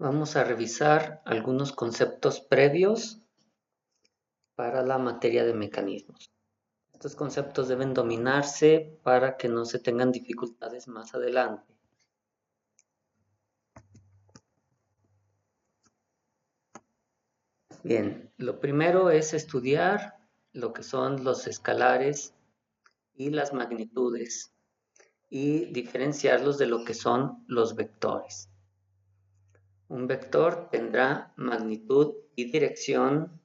Vamos a revisar algunos conceptos previos para la materia de mecanismos. Estos conceptos deben dominarse para que no se tengan dificultades más adelante. Bien, lo primero es estudiar lo que son los escalares y las magnitudes y diferenciarlos de lo que son los vectores. Un vector tendrá magnitud y dirección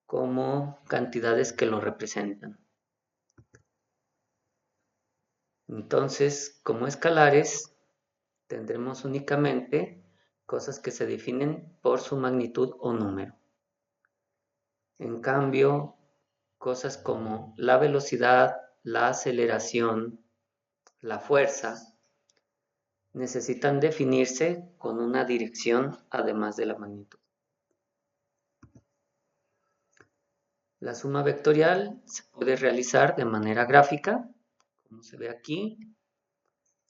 como cantidades que lo representan. Entonces, como escalares, tendremos únicamente cosas que se definen por su magnitud o número. En cambio, cosas como la velocidad, la aceleración, la fuerza, necesitan definirse con una dirección además de la magnitud. La suma vectorial se puede realizar de manera gráfica, como se ve aquí.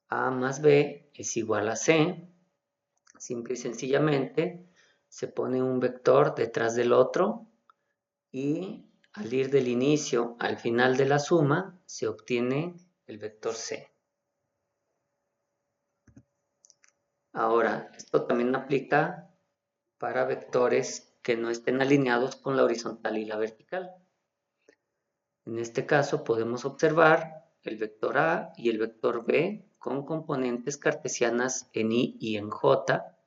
A más B es igual a C. Simple y sencillamente se pone un vector detrás del otro y al ir del inicio al final de la suma se obtiene el vector C. Ahora, esto también aplica para vectores que no estén alineados con la horizontal y la vertical. En este caso podemos observar el vector A y el vector B con componentes cartesianas en I y en J.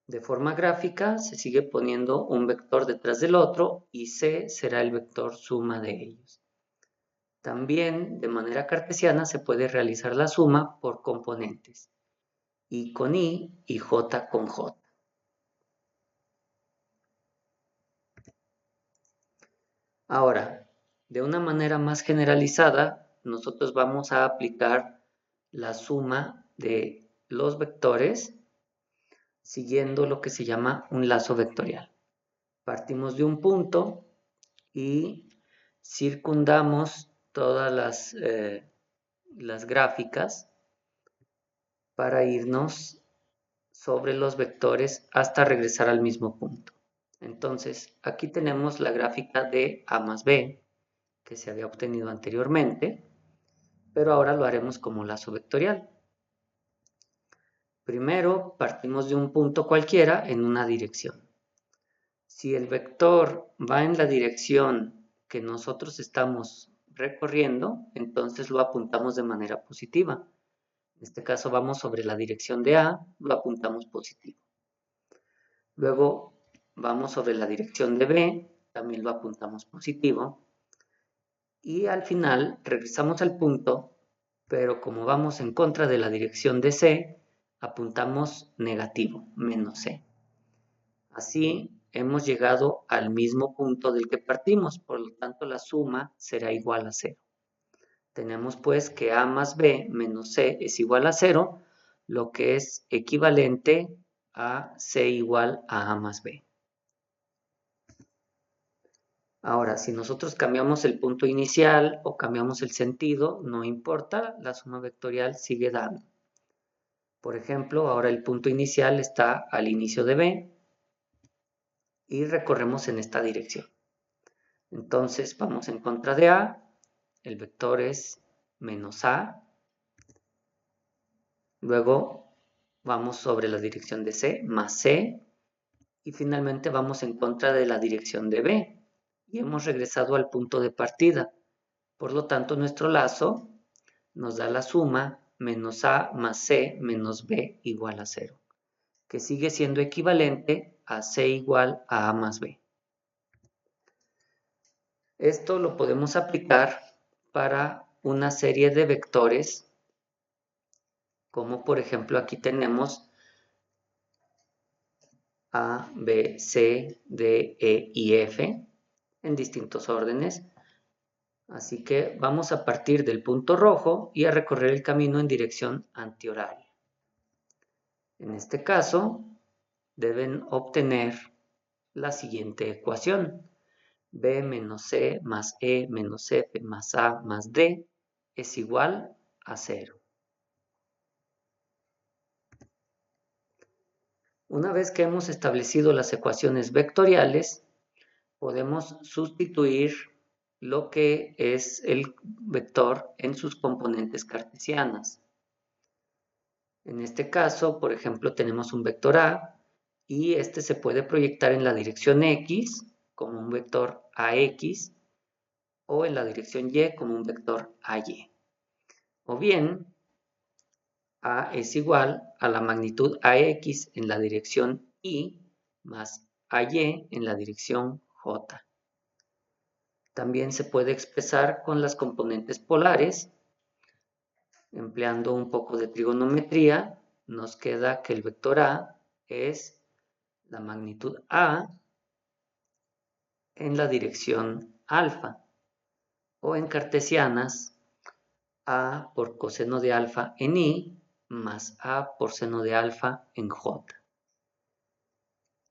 De forma gráfica se sigue poniendo un vector detrás del otro y C será el vector suma de ellos. También de manera cartesiana se puede realizar la suma por componentes, I con I y J con J. Ahora, de una manera más generalizada, nosotros vamos a aplicar la suma de los vectores siguiendo lo que se llama un lazo vectorial. Partimos de un punto y circundamos todas las gráficas para irnos sobre los vectores hasta regresar al mismo punto. Entonces, aquí tenemos la gráfica de A más B que se había obtenido anteriormente, pero ahora lo haremos como lazo vectorial. Primero, partimos de un punto cualquiera en una dirección. Si el vector va en la dirección que nosotros estamos recorriendo, entonces lo apuntamos de manera positiva. En este caso vamos sobre la dirección de A, lo apuntamos positivo. Luego vamos sobre la dirección de B, también lo apuntamos positivo. Y al final regresamos al punto, pero como vamos en contra de la dirección de C, apuntamos negativo, menos C. Así hemos llegado al mismo punto del que partimos, por lo tanto la suma será igual a 0. Tenemos pues que A más B menos C es igual a 0, lo que es equivalente a C igual a A más B. Ahora, si nosotros cambiamos el punto inicial o cambiamos el sentido, no importa, la suma vectorial sigue dando. Por ejemplo, ahora el punto inicial está al inicio de B y recorremos en esta dirección. Entonces vamos en contra de A, el vector es menos A, luego vamos sobre la dirección de C más C y finalmente vamos en contra de la dirección de B y hemos regresado al punto de partida. Por lo tanto, nuestro lazo nos da la suma menos A más C menos B igual a 0, que sigue siendo equivalente a C igual a A más B. Esto lo podemos aplicar para una serie de vectores, como por ejemplo aquí tenemos A, B, C, D, E y F en distintos órdenes. Así que vamos a partir del punto rojo y a recorrer el camino en dirección antihoraria. En este caso, deben obtener la siguiente ecuación. B menos C más E menos F más A más D es igual a 0. Una vez que hemos establecido las ecuaciones vectoriales, podemos sustituir lo que es el vector en sus componentes cartesianas. En este caso, por ejemplo, tenemos un vector A y este se puede proyectar en la dirección X como un vector AX o en la dirección Y como un vector AY. O bien, A es igual a la magnitud AX en la dirección Y más AY en la dirección J. También se puede expresar con las componentes polares. Empleando un poco de trigonometría, nos queda que el vector A es la magnitud A en la dirección alfa, o en cartesianas, A por coseno de alfa en Y más A por seno de alfa en J.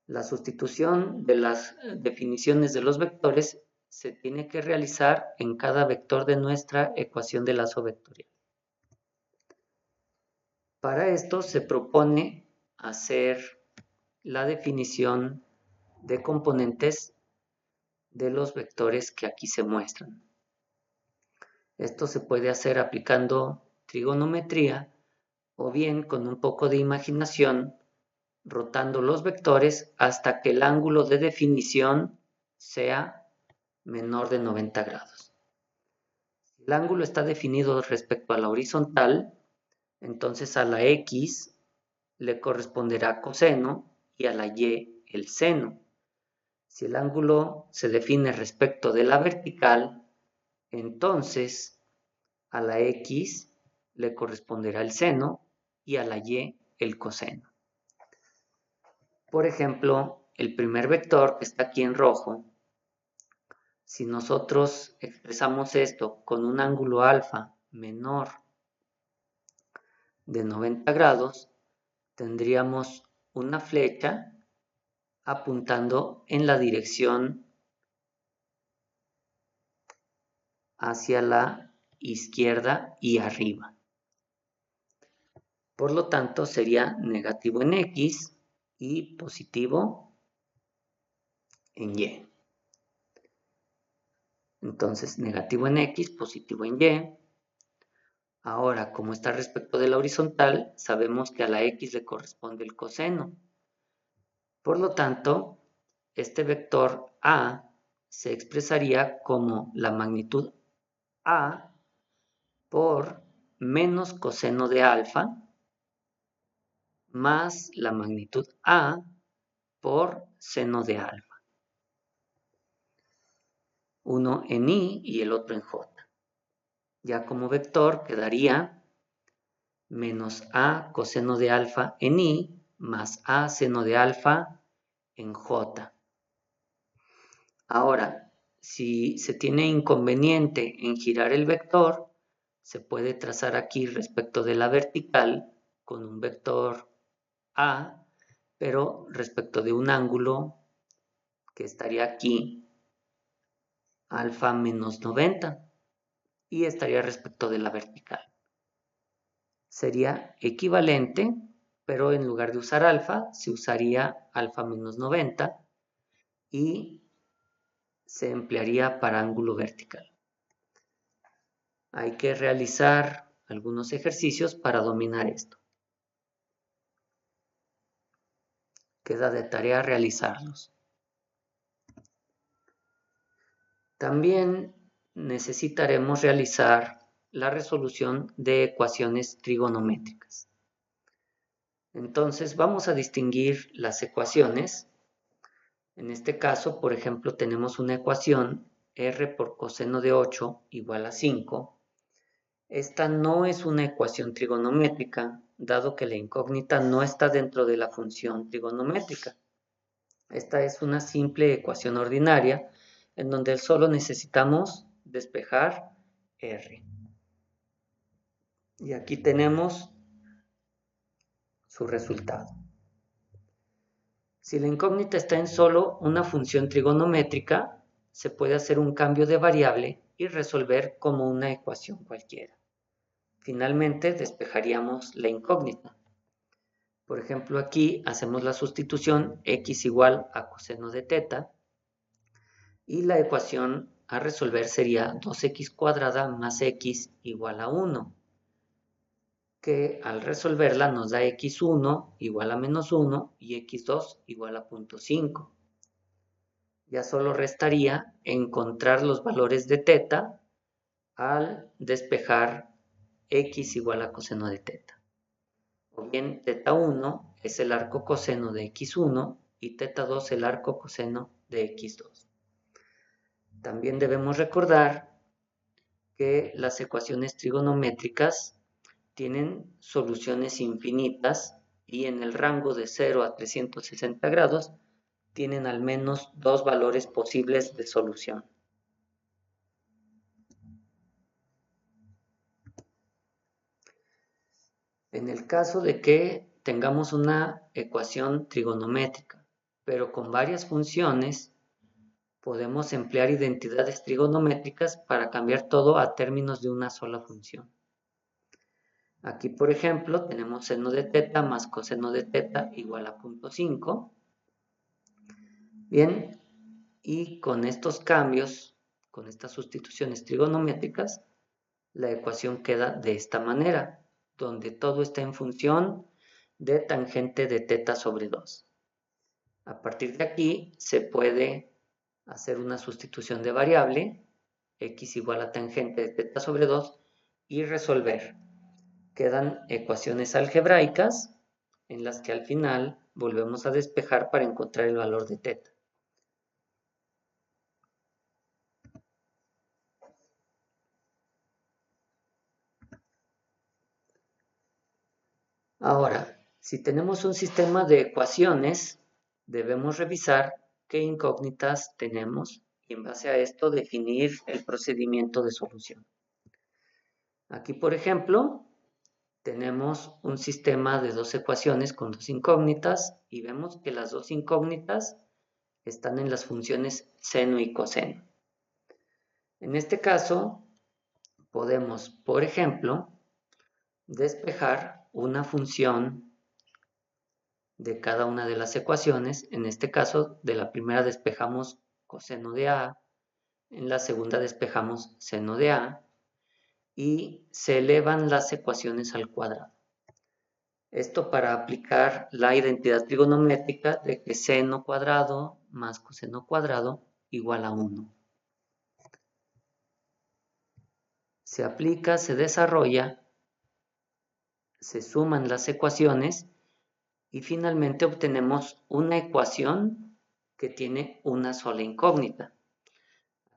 La sustitución de las definiciones de los vectores se tiene que realizar en cada vector de nuestra ecuación de lazo vectorial. Para esto se propone hacer la definición de componentes de los vectores que aquí se muestran. Esto se puede hacer aplicando trigonometría o bien con un poco de imaginación, rotando los vectores hasta que el ángulo de definición sea menor de 90 grados. Si el ángulo está definido respecto a la horizontal, entonces a la X le corresponderá coseno y a la Y el seno. Si el ángulo se define respecto de la vertical, entonces a la X le corresponderá el seno y a la Y el coseno. Por ejemplo, el primer vector que está aquí en rojo, si nosotros expresamos esto con un ángulo alfa menor de 90 grados, tendríamos una flecha apuntando en la dirección hacia la izquierda y arriba. Por lo tanto, sería negativo en X y positivo en Y. Entonces, negativo en X, positivo en Y. Ahora, como está respecto de la horizontal, sabemos que a la X le corresponde el coseno. Por lo tanto, este vector A se expresaría como la magnitud A por menos coseno de alfa más la magnitud A por seno de alfa. Uno en Y y el otro en J. Ya como vector quedaría menos A coseno de alfa en Y más A seno de alfa en J. Ahora, si se tiene inconveniente en girar el vector, se puede trazar aquí respecto de la vertical con un vector A, pero respecto de un ángulo que estaría aquí, alfa menos 90, y estaría respecto de la vertical. Sería equivalente, pero en lugar de usar alfa, se usaría alfa menos 90 y se emplearía para ángulo vertical. Hay que realizar algunos ejercicios para dominar esto. Queda de tarea realizarlos. También necesitaremos realizar la resolución de ecuaciones trigonométricas. Entonces vamos a distinguir las ecuaciones. En este caso, por ejemplo, tenemos una ecuación r por coseno de 8 igual a 5. Esta no es una ecuación trigonométrica, dado que la incógnita no está dentro de la función trigonométrica. Esta es una simple ecuación ordinaria en donde solo necesitamos despejar r. Y aquí tenemos su resultado. Si la incógnita está en solo una función trigonométrica, se puede hacer un cambio de variable y resolver como una ecuación cualquiera. Finalmente, despejaríamos la incógnita. Por ejemplo, aquí hacemos la sustitución x igual a coseno de teta y la ecuación a resolver sería 2x cuadrada más x igual a 1, que al resolverla nos da x1 igual a menos 1 y x2 igual a 0.5. Ya solo restaría encontrar los valores de teta al despejar x igual a coseno de teta. O bien teta 1 es el arco coseno de x1 y teta 2 el arco coseno de x2. También debemos recordar que las ecuaciones trigonométricas tienen soluciones infinitas y en el rango de 0 a 360 grados tienen al menos dos valores posibles de solución. En el caso de que tengamos una ecuación trigonométrica, pero con varias funciones, podemos emplear identidades trigonométricas para cambiar todo a términos de una sola función. Aquí, por ejemplo, tenemos seno de teta más coseno de teta igual a 0.5. Bien, y con estos cambios, con estas sustituciones trigonométricas, la ecuación queda de esta manera, donde todo está en función de tangente de teta sobre 2. A partir de aquí se puede hacer una sustitución de variable, x igual a tangente de teta sobre 2, y resolver. Quedan ecuaciones algebraicas en las que al final volvemos a despejar para encontrar el valor de teta. Ahora, si tenemos un sistema de ecuaciones, debemos revisar qué incógnitas tenemos y en base a esto definir el procedimiento de solución. Aquí, por ejemplo, tenemos un sistema de dos ecuaciones con dos incógnitas y vemos que las dos incógnitas están en las funciones seno y coseno. En este caso, podemos, por ejemplo, despejar una función de cada una de las ecuaciones. En este caso, de la primera despejamos coseno de A, en la segunda despejamos seno de A y se elevan las ecuaciones al cuadrado. Esto para aplicar la identidad trigonométrica de que seno cuadrado más coseno cuadrado igual a 1. Se aplica, se desarrolla, se suman las ecuaciones y finalmente obtenemos una ecuación que tiene una sola incógnita.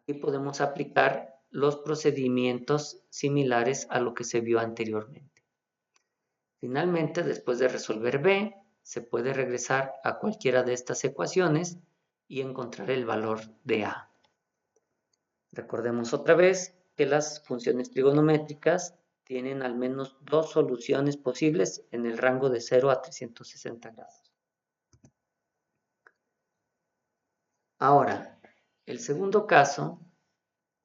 Aquí podemos aplicar los procedimientos similares a lo que se vio anteriormente. Finalmente, después de resolver B, se puede regresar a cualquiera de estas ecuaciones y encontrar el valor de A. Recordemos otra vez que las funciones trigonométricas tienen al menos dos soluciones posibles en el rango de 0 a 360 grados. Ahora, el segundo caso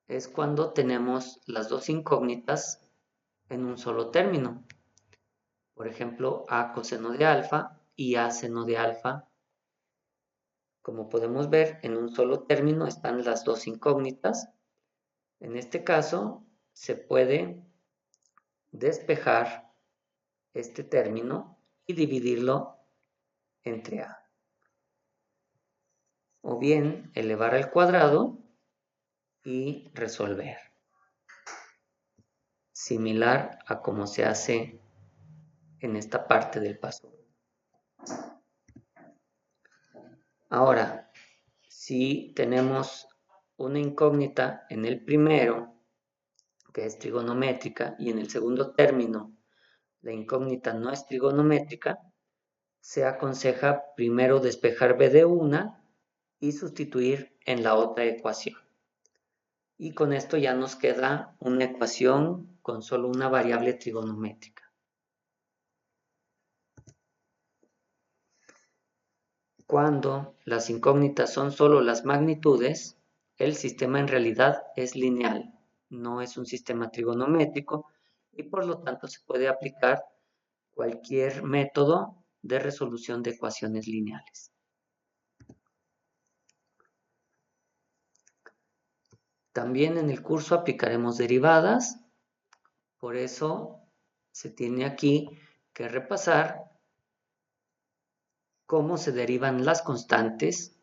es cuando tenemos las dos incógnitas en un solo término. Por ejemplo, A coseno de alfa y A seno de alfa. Como podemos ver, en un solo término están las dos incógnitas. En este caso, se puede despejar este término y dividirlo entre A. O bien, elevar al cuadrado y resolver. Similar a como se hace en esta parte del paso. Ahora, si tenemos una incógnita en el primero, que es trigonométrica, y en el segundo término la incógnita no es trigonométrica, se aconseja primero despejar B de una y sustituir en la otra ecuación. Y con esto ya nos queda una ecuación con solo una variable trigonométrica. Cuando las incógnitas son solo las magnitudes, el sistema en realidad es lineal, no es un sistema trigonométrico y por lo tanto se puede aplicar cualquier método de resolución de ecuaciones lineales. También en el curso aplicaremos derivadas, por eso se tiene aquí que repasar cómo se derivan las constantes,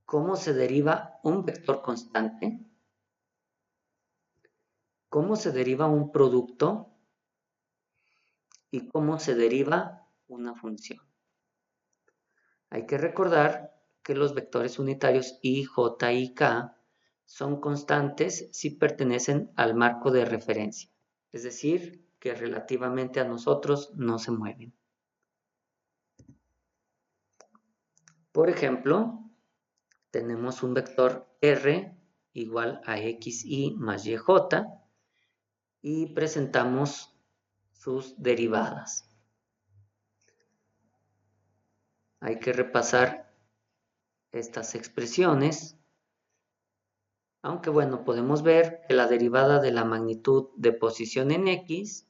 cómo se deriva un vector constante, cómo se deriva un producto y cómo se deriva una función. Hay que recordar que los vectores unitarios i, j y k son constantes si pertenecen al marco de referencia, es decir, que relativamente a nosotros no se mueven. Por ejemplo, tenemos un vector r igual a xy más yj y presentamos sus derivadas. Hay que repasar estas expresiones, aunque bueno, podemos ver que la derivada de la magnitud de posición en x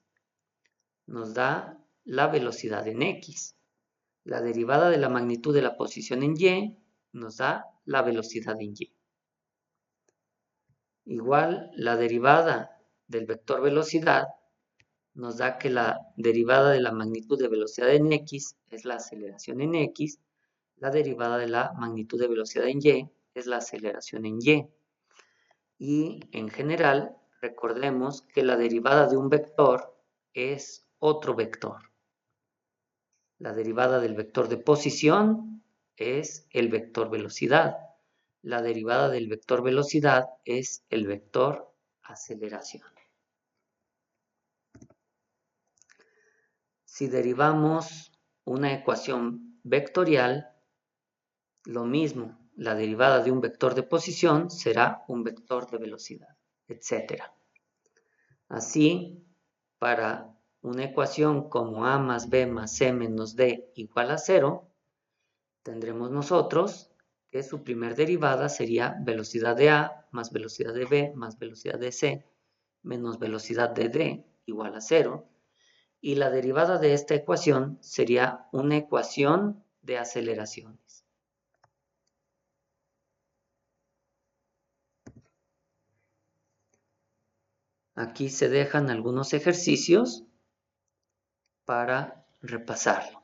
nos da la velocidad en x. La derivada de la magnitud de la posición en y nos da la velocidad en y. Igual, la derivada del vector velocidad nos da que la derivada de la magnitud de velocidad en x es la aceleración en x. La derivada de la magnitud de velocidad en y es la aceleración en y. Y en general, recordemos que la derivada de un vector es otro vector. La derivada del vector de posición es el vector velocidad. La derivada del vector velocidad es el vector aceleración. Si derivamos una ecuación vectorial, lo mismo, la derivada de un vector de posición será un vector de velocidad, etc. Así, para una ecuación como a más b más c menos d igual a 0, tendremos nosotros que su primer derivada sería velocidad de a más velocidad de b más velocidad de c menos velocidad de d igual a 0. Y la derivada de esta ecuación sería una ecuación de aceleraciones. Aquí se dejan algunos ejercicios para repasarlo.